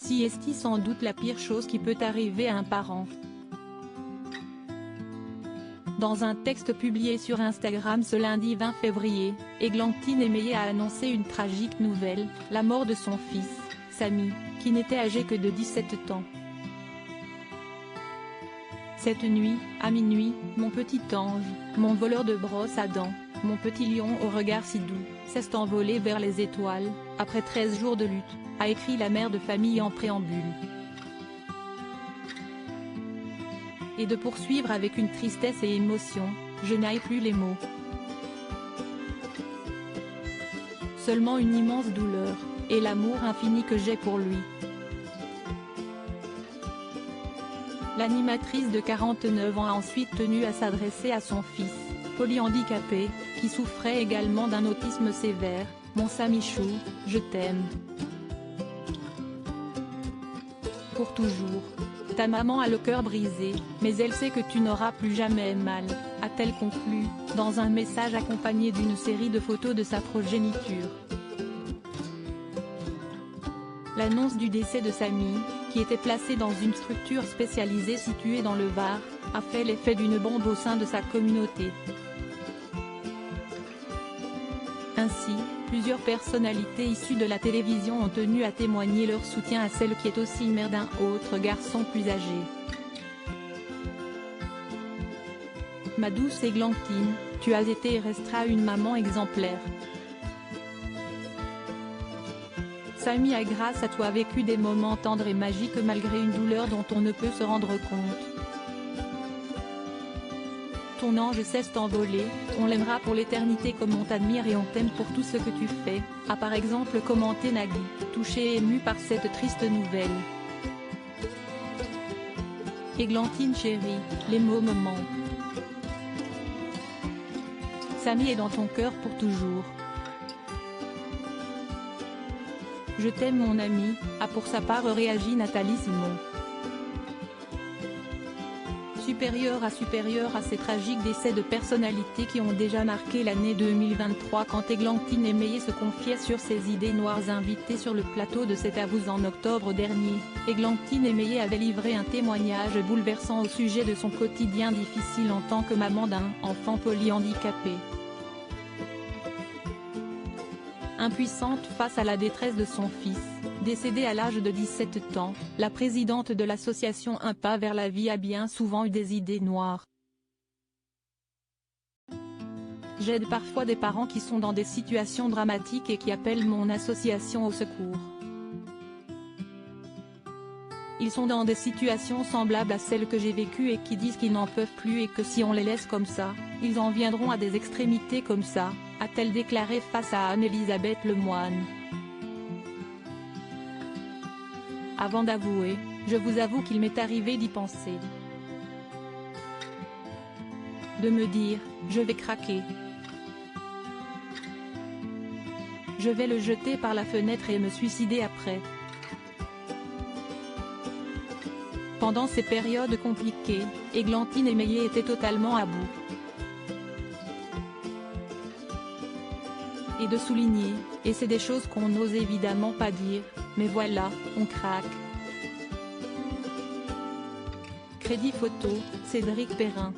Si est sans doute la pire chose qui peut arriver à un parent. Dans un texte publié sur Instagram ce lundi 20 février, Églantine Émeillé a annoncé une tragique nouvelle, la mort de son fils, Samy, qui n'était âgé que de 17 ans. Cette nuit, à minuit, mon petit ange, mon voleur de brosse à dents, mon petit lion au regard si doux, s'est envolé vers les étoiles, après 13 jours de lutte, a écrit la mère de famille en préambule. Et de poursuivre avec une tristesse et émotion, je n'ai plus les mots. Seulement une immense douleur, et l'amour infini que j'ai pour lui. L'animatrice de 49 ans a ensuite tenu à s'adresser à son fils, polyhandicapé, qui souffrait également d'un autisme sévère. Mon Samichou, je t'aime. Pour toujours. Ta maman a le cœur brisé, mais elle sait que tu n'auras plus jamais mal, a-t-elle conclu, dans un message accompagné d'une série de photos de sa progéniture. L'annonce du décès de Samy, qui était placé dans une structure spécialisée située dans le Var, a fait l'effet d'une bombe au sein de sa communauté. Ainsi, plusieurs personnalités issues de la télévision ont tenu à témoigner leur soutien à celle qui est aussi mère d'un autre garçon plus âgé. Ma douce Églantine, tu as été et resteras une maman exemplaire. Samy a grâce à toi vécu des moments tendres et magiques malgré une douleur dont on ne peut se rendre compte. Ton ange s'est envolé, on l'aimera pour l'éternité comme on t'admire et on t'aime pour tout ce que tu fais, a par exemple commenté Nagui, touché et ému par cette triste nouvelle. Églantine chérie, les mots me manquent. Samy est dans ton cœur pour toujours. Je t'aime mon ami, a pour sa part réagi Nathalie Simon. Supérieur à ces tragiques décès de personnalités qui ont déjà marqué l'année 2023 quand Églantine Émeillé se confiait sur ses idées noires invitée sur le plateau de C'est à vous en octobre dernier, Églantine Émeillé avait livré un témoignage bouleversant au sujet de son quotidien difficile en tant que maman d'un enfant polyhandicapé. Impuissante face à la détresse de son fils, décédé à l'âge de 17 ans, la présidente de l'association Un pas vers la vie a bien souvent eu des idées noires. J'aide parfois des parents qui sont dans des situations dramatiques et qui appellent mon association au secours. Ils sont dans des situations semblables à celles que j'ai vécues et qui disent qu'ils n'en peuvent plus et que si on les laisse comme ça, ils en viendront à des extrémités comme ça, a-t-elle déclaré face à Anne-Elisabeth Lemoine. Avant d'avouer, je vous avoue qu'il m'est arrivé d'y penser. De me dire, je vais craquer. Je vais le jeter par la fenêtre et me suicider après. Pendant ces périodes compliquées, Églantine Émeillé était totalement à bout. Et de souligner, et c'est des choses qu'on n'ose évidemment pas dire, mais voilà, on craque. Crédit photo, Cédric Perrin.